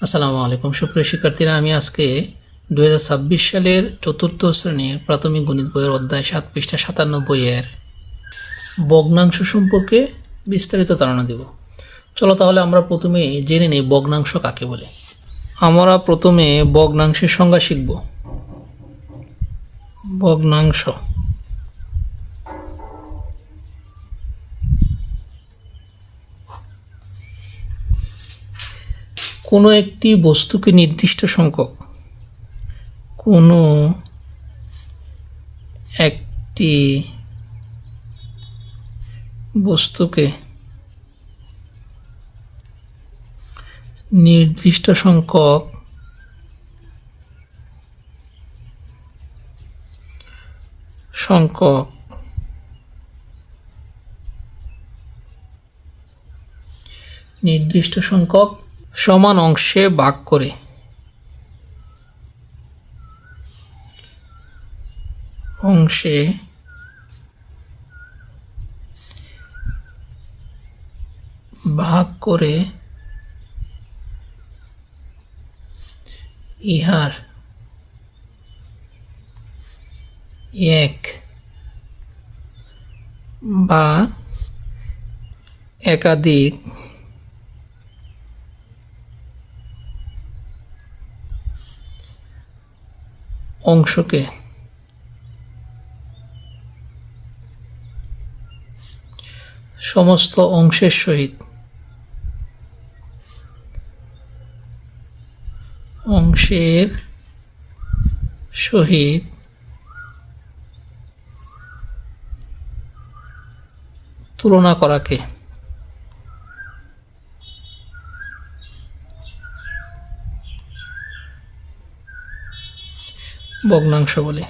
আসসালামু আলাইকুম সুপ্রিয় শিক্ষার্থীরা, আমি আজকে 2026 সালের চতুর্থ শ্রেণীর প্রাথমিক গণিত বইয়ের অধ্যায় 7 পৃষ্ঠা 97 এর ভগ্নাংশ সম্পর্কে বিস্তারিত ধারণা দেব। চলো তাহলে আমরা প্রথমে জেনে নিই ভগ্নাংশ কাকে বলে। আমরা প্রথমে ভগ্নাংশের সংজ্ঞা শিখব। ভগ্নাংশ কোনো একটি বস্তুকে নির্দিষ্ট সংখ্যক কোনো একটি বস্তুকে নির্দিষ্ট সংখ্যক সমান অংশে ভাগ করে ইহার এক বা একাধিক অংশকে সমস্ত অংশের সহিত তুলনা করাকে ভগ্নাংশ বলে।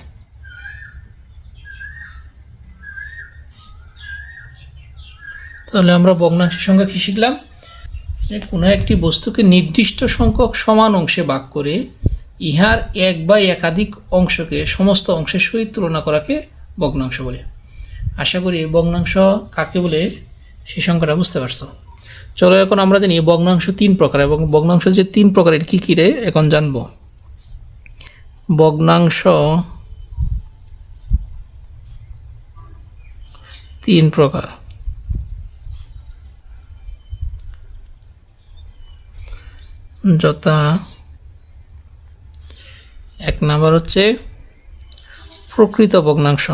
তাহলে আমরা ভগ্নাংশের সংজ্ঞা কি শিখলাম? যে কোনো একটি বস্তুকে নির্দিষ্ট সংখ্যক সমান অংশে ভাগ করে ইহার এক বা একাধিক অংশকে সমস্ত অংশের সহিত তুলনা করাকে ভগ্নাংশ বলে। আশা করি ভগ্নাংশ কাকে বলে সেই সংখ্যাটা বুঝতে পারছো। চলো এখন আমরা জানি ভগ্নাংশ 3 প্রকার, এবং ভগ্নাংশ যে 3 প্রকারের কী কী রে এখন জানবো। ভগ্নাংশ 3 প্রকার। যথা 1 নাম্বার হচ্ছে প্রকৃত ভগ্নাংশ,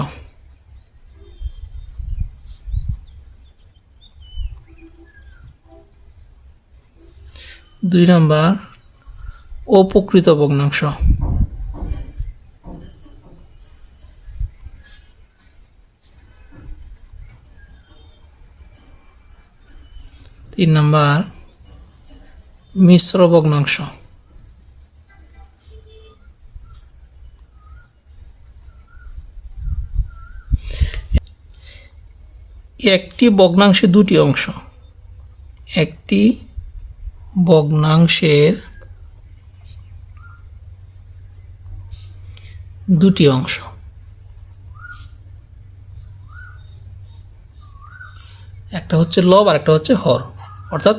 2 নাম্বার অপ্রকৃত ভগ্নাংশ, 3 নাম্বার মিশ্র ভগ্নাংশ। একটি ভগ্নাংশে দুটি অংশ, একটি ভগ্নাংশের দুটি অংশ, একটা হচ্ছে লব আর একটা হচ্ছে হর। অর্থাৎ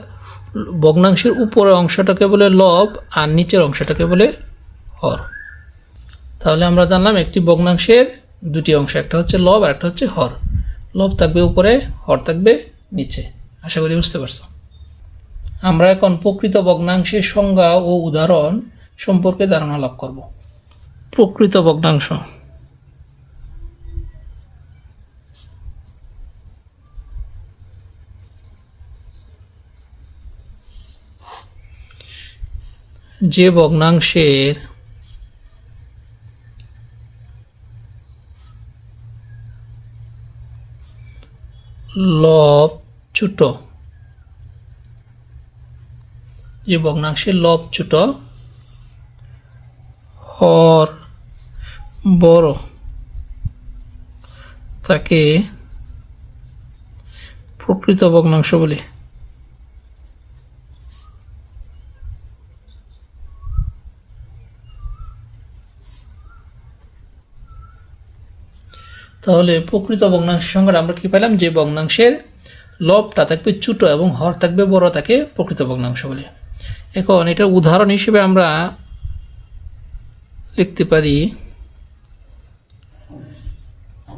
ভগ্নাংশের উপরের অংশটাকে বলে লব আর নিচের অংশটাকে বলে হর। তাহলে আমরা জানলাম একটি ভগ্নাংশের দুটি অংশ, একটা হচ্ছে লব আর একটা হচ্ছে হর। লব থাকবে উপরে, হর থাকবে নিচে। আশা করি বুঝতে পারছো। আমরা এখন প্রকৃত ভগ্নাংশের সংজ্ঞা ও উদাহরণ সম্পর্কে ধারণা লাভ করব। প্রকৃত ভগ্নাংশ যে ভগ্নাংশের লব ছোট, হর বড়, তাকে প্রকৃত ভগ্নাংশ বলে। তাহলে প্রকৃত ভগ্নাংশের সংজ্ঞাটা আমরা কি পেলাম, যে ভগ্নাংশের লবটা থাকবে ছোট এবং হর থাকবে বড় তাকে প্রকৃত ভগ্নাংশ বলে। এখন এটা উদাহরণ হিসেবে আমরা লিখতে পারি,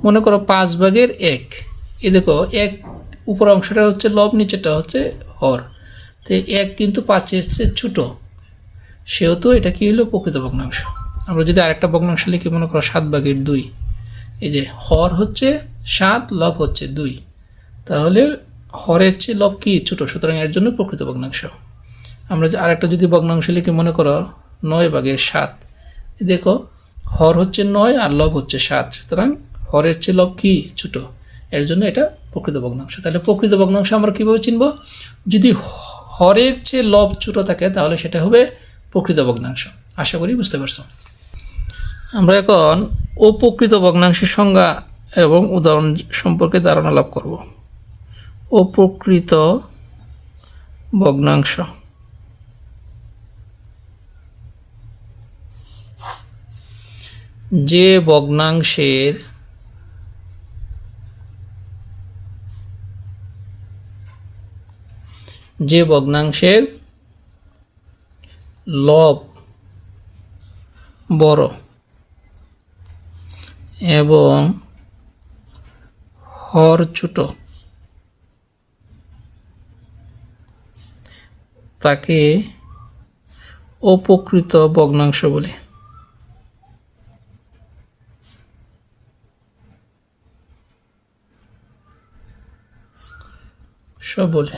মনে করো 5/1। এই দেখো 1 উপর অংশটা হচ্ছে লব, নিচেটা হচ্ছে হর। তো 1 কিন্তু 5-এর চেয়ে ছোটো, সেহেতু এটা কি হলো প্রকৃত ভগ্নাংশ। আমরা যদি আরেকটা ভগ্নাংশ লিখি, মনে করো 7/2। এই যে হর হচ্ছে 7, লব হচ্ছে 2, তাহলে হরের চেয়ে লব কি ছোটো, সুতরাং এর জন্য প্রকৃত ভগ্নাংশ। আমরা যে আরেকটা যদি ভগ্নাংশ লিখি, মনে করো 9/7। দেখো হর হচ্ছে 9 আর লব হচ্ছে 7, সুতরাং হরের চেয়ে লব কি ছোটো, এর জন্য এটা প্রকৃত ভগ্নাংশ। তাহলে প্রকৃত ভগ্নাংশ আমরা কীভাবে চিনব? যদি হরের চেয়ে লব ছোটো থাকে তাহলে সেটা হবে প্রকৃত ভগ্নাংশ। আশা করি বুঝতে পারছো। আমরা এখন অপ্রকৃত ভগ্নাংশের সংজ্ঞা এবং উদাহরণ সম্পর্কে ধারণা লাভ করব। অপ্রকৃত ভগ্নাংশ যে ভগ্নাংশের লব বড় এবং হর ছোট তাকে অপ্রকৃত ভগ্নাংশ বলে। সব বলে।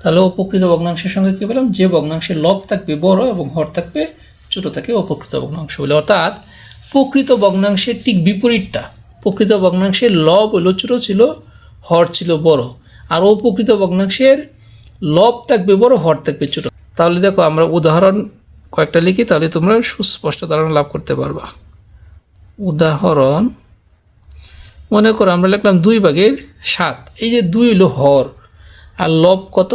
তাহলে অপ্রকৃত ভগ্নাংশের সঙ্গে কি বললাম? যে ভগ্নাংশের লব থাকবে বড় এবং হর থাকবে ছোট তাকে অপ্রকৃত ভগ্নাংশ বলে। অর্থাৎ প্রকৃত ভগ্নাংশের ঠিক বিপরীতটা। প্রকৃত ভগ্নাংশের লব হলো ছোট ছিল, হর ছিল বড়, আর অপ্রকৃত ভগ্নাংশের লব থাকবে বড়, হর থাকবে ছোট। তাহলে দেখো আমরা উদাহরণ কয়েকটা লিখি, তাহলে তোমরা সুস্পষ্ট ধারণা লাভ করতে পারবা। উদাহরণ, মনে করো আমরা লিখলাম 2/7। এই যে 2 হলো হর আর লব কত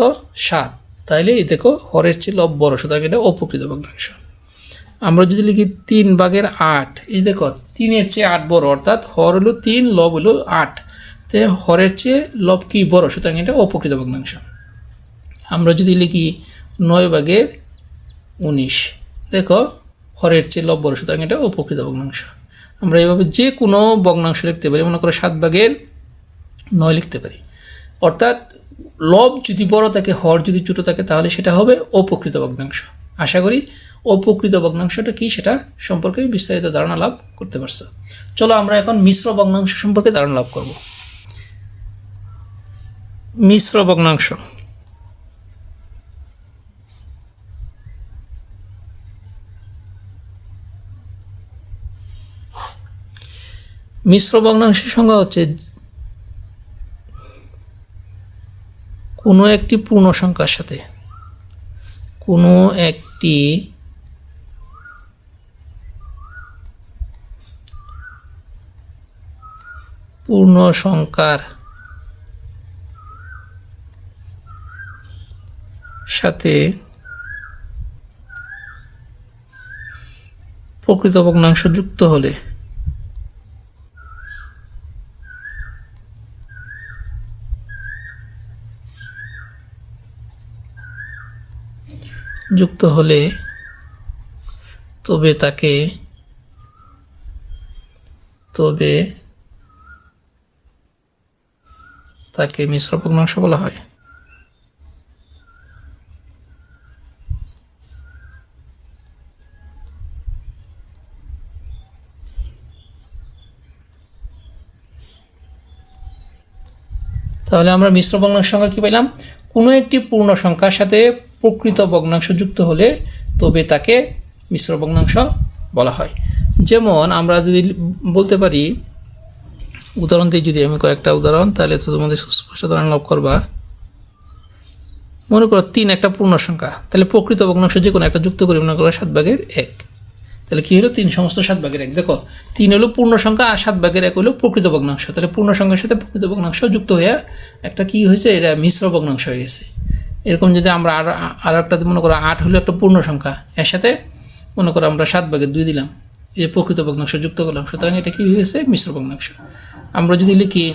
7, তাইলে এই দেখো হরের চেয়ে লব বড়, সুতরাং এটা অপ্রকৃত ভগ্নাংশ। আমরা যদি লিখি 3/8, এই দেখো 3-এর চেয়ে 8 বড়, অর্থাৎ হর হলো 3, লব হলো 8, তে হরের চেয়ে লব কি বড়, সুতরাং এটা অপ্রকৃত ভগ্নাংশ। আমরা যদি লিখি 9/19, দেখো হরের চেয়ে লব বড়, সুতরাং এটা অপ্রকৃত ভগ্নাংশ। আমরা এইভাবে যে কোনো ভগ্নাংশ লিখতে পারি। মনে করো 7/9 লিখতে পারি। অর্থাৎ লব যদি বড় থাকে, হর যদি ছোট থাকে, তাহলে সেটা হবে অপ্রকৃত ভগ্নাংশ। আশা করি অপ্রকৃত ভগ্নাংশটা কি সেটা সম্পর্কে বিস্তারিত ধারণা লাভ করতে পারছো। চলো আমরা এখন মিশ্র ভগ্নাংশ সম্পর্কে ধারণা লাভ করব। মিশ্র ভগ্নাংশ মিশ্র ভগ্নাংশের সংজ্ঞা হচ্ছে কোনো একটি পূর্ণ সংখ্যার সাথে কোনো একটি পূর্ণ সংখ্যার সাথে প্রকৃত ভগ্নাংশ যুক্ত হলে তবে তাকে মিশ্র ভগ্নাংশ বলা হয়। তাহলে আমরা মিশ্র ভগ্নাংশ সংখ্যা কি পেলাম? কোনো একটি পূর্ণ সংখ্যার সাথে প্রকৃত ভগ্নাংশ যুক্ত হলে তবে তাকে মিশ্র ভগ্নাংশ বলা হয়। যেমন আমরা যদি বলতে পারি, উদাহরণ দিয়ে যদি আমি কয়েকটা উদাহরণ, তাহলে তো তোমাদের সুস্পষ্ট ধারণা লাভ করবা। মনে করো 3 একটা পূর্ণ সংখ্যা, তাহলে প্রকৃত ভগ্নাংশ যে কোনো একটা যুক্ত করি, মনে করো 7/1। তাহলে কি হলো? 3 সমস্ত 7/1। দেখো 3 হলো পূর্ণ সংখ্যা আর 7/1 হলো প্রকৃত ভগ্নাংশ। তাহলে পূর্ণ সংখ্যার সাথে প্রকৃত ভগ্নাংশ যুক্ত হয়ে একটা কি হয়েছে? এটা মিশ্র ভগ্নাংশ হয়ে গেছে। এরকম যদি আমরা আর একটা মনে করো 8 হলো একটা পূর্ণ সংখ্যা, এর সাথে মনে করো আমরা 7/2 দিলাম, এই প্রকৃত ভগ্নাংশ যুক্ত করলাম, সুতরাং এটা কি হয়েছে? মিশ্র ভগ্নাংশ। আমরা যদি লিখি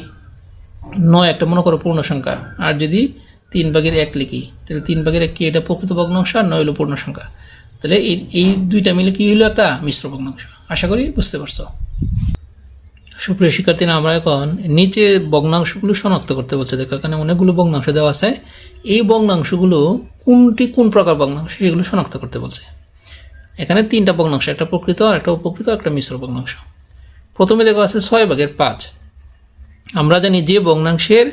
9 একটা মনে করো পূর্ণ সংখ্যা, আর যদি 3/1 লিখি, তাহলে 3/1 কি এটা প্রকৃত ভগ্নাংশ আর নয় হলো পূর্ণ সংখ্যা। তাহলে এই দুইটা মিলে কি হলো একটা মিশ্র ভগ্নাংশ। আশা করি বুঝতে পারছো। সুপ্রিয় শিক্ষার্থীরা, আমরা এখন নিচে ভগ্নাংশগুলো শনাক্ত করতে বলছে। দেখো এখানে অনেকগুলো ভগ্নাংশ দেওয়া আছে, এই ভগ্নাংশগুলো কোনটি কোন প্রকার ভগ্নাংশ এগুলো শনাক্ত করতে বলছে। এখানে 3টা ভগ্নাংশ, একটা প্রকৃত আর একটা অপ্রকৃত, একটা মিশ্র ভগ্নাংশ। প্রথমে দেখো আছে 6/5। আমরা জানি যে ভগ্নাংশের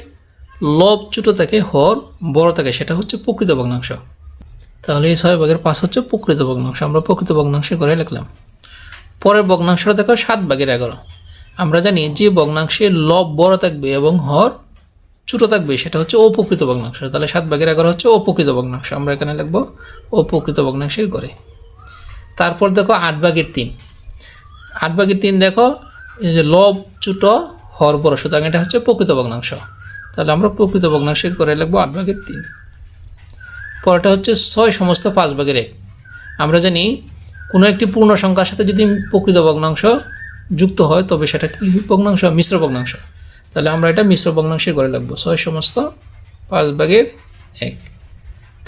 লব ছোট থাকে হর বড় থাকে সেটা হচ্ছে প্রকৃত ভগ্নাংশ। তাহলে এই 6/5 হচ্ছে প্রকৃত ভগ্নাংশ, আমরা প্রকৃত ভগ্নাংশে করে লিখলাম। পরের ভগ্নাংশটা দেখো 7/11। আমরা জানি যে ভগ্নাংশের লব বড় থাকবে এবং হর ছোট থাকবে সেটা হচ্ছে অপ্রকৃত ভগ্নাংশ। তাহলে 7/11 হচ্ছে অপ্রকৃত ভগ্নাংশ, আমরা এখানে লিখবো অপ্রকৃত ভগ্নাংশের ঘরে। তারপর দেখো 8/3। 8/3 দেখো এই যে লব ছোট হর বড়, সুতরাং এটা হচ্ছে প্রকৃত ভগ্নাংশ। তাহলে আমরা প্রকৃত ভগ্নাংশের করে লিখবো 8/3। পরেরটা হচ্ছে 6/5/1। আমরা জানি কোনো একটি পূর্ণ সংখ্যার সাথে যদি প্রকৃত ভগ্নাংশ যুক্ত হয় তবে সেটা কি ভগ্নাংশ? মিশ্র ভগ্নাংশ। তাহলে আমরা এটা মিশ্র ভগ্নাংশে করে লিখবো 6/5/1।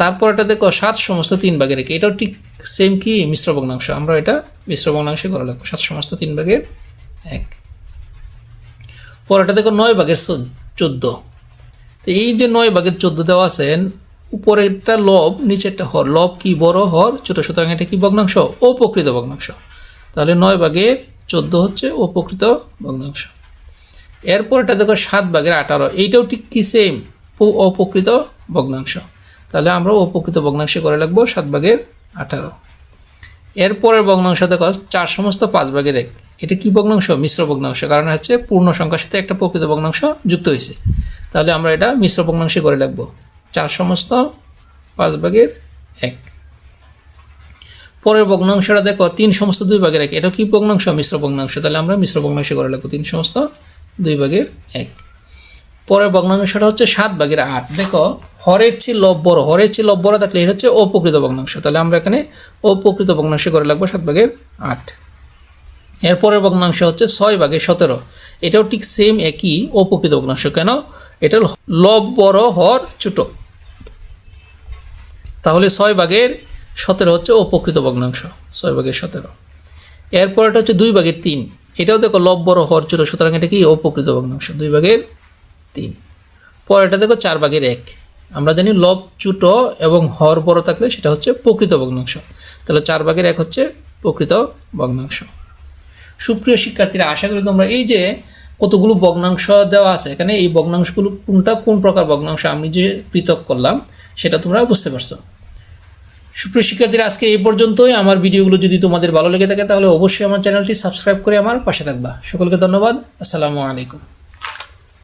তারপর এটা দেখো 7/3/1, এটাও ঠিক সেম কি মিশ্র ভগ্নাংশ, আমরা এটা মিশ্র ভগ্নাংশে করে লিখবো 7/3/1। পরেরটা দেখো 9/14। তো এই যে 9/14 দেওয়া আছে, উপরেরটা লব নিচেরটা হর, লব কি বড় হর ছোট, সুতরাং এটা কি ভগ্নাংশ? অপ্রকৃত ভগ্নাংশ। তাহলে 9/14 হচ্ছে অপ্রকৃত ভগ্নাংশ। এরপর এটা দেখো 7/18, এইটাও ঠিক কি সেম অপ্রকৃত ভগ্নাংশ। তাহলে আমরা অপ্রকৃত ভগ্নাংশে করে লিখবো 7/18। এরপরের ভগ্নাংশ দেখো 4/5/1, এটা কি ভগ্নাংশ? মিশ্র ভগ্নাংশ, কারণ হচ্ছে পূর্ণ সংখ্যার সাথে একটা প্রকৃত ভগ্নাংশ যুক্ত হয়েছে। তাহলে আমরা এটা মিশ্র ভগ্নাংশে করে লিখবো 4/5/1। পরের ভগ্নাংশটা দেখো 3/2/1, এটা কি ভগ্নাংশ? মিশ্র ভগ্নাংশ। তাহলে আমরা মিশ্র ভগ্নাংশে করে লিখবো 3/2/1। পরের ভগ্নাংশটা হচ্ছে 7/8। দেখো হরের চেয়ে লব বড়, হরের চেয়ে লব বড় থাকলে এটা হচ্ছে অপ্রকৃত ভগ্নাংশ। তাহলে আমরা এখানে অপ্রকৃত ভগ্নাংশে করে লিখবো 7/8। এরপরের ভগ্নাংশ হচ্ছে 6/17, এটাও ঠিক সেম একই অপ্রকৃত ভগ্নাংশ। কেন? এটা লব বড় হর ছোট, তাহলে 6/17 হচ্ছে অপ্রকৃত ভগ্নাংশ, 6/17। এরপরটা হচ্ছে 2/3, এটাও দেখো লব বড় হর ছোট, সুতরাং এটা কি অপ্রকৃত ভগ্নাংশ, 2/3। পরেরটা দেখো 4/1, আমরা জানি লব ছোট এবং হর বড় থাকলে সেটা হচ্ছে প্রকৃত ভগ্নাংশ। তাহলে 4/1 হচ্ছে প্রকৃত ভগ্নাংশ। সুপ্রিয় শিক্ষার্থীরা, আশা করি তোমরা এই যে কতগুলো ভগ্নাংশ দেওয়া আছে এখানে, এই ভগ্নাংশগুলো কোনটা কোন প্রকার ভগ্নাংশ আমি যে পৃথক করলাম সেটা তোমরা বুঝতে পারছো। সুপ্রিয় শিক্ষার্থীরা, আজকে এই পর্যন্তই। আমার ভিডিওগুলো যদি তোমাদের ভালো লেগে থাকে তাহলে অবশ্যই আমার চ্যানেলটি সাবস্ক্রাইব করে আমার পাশে থাকবা। সকলকে ধন্যবাদ। আসসালামু আলাইকুম।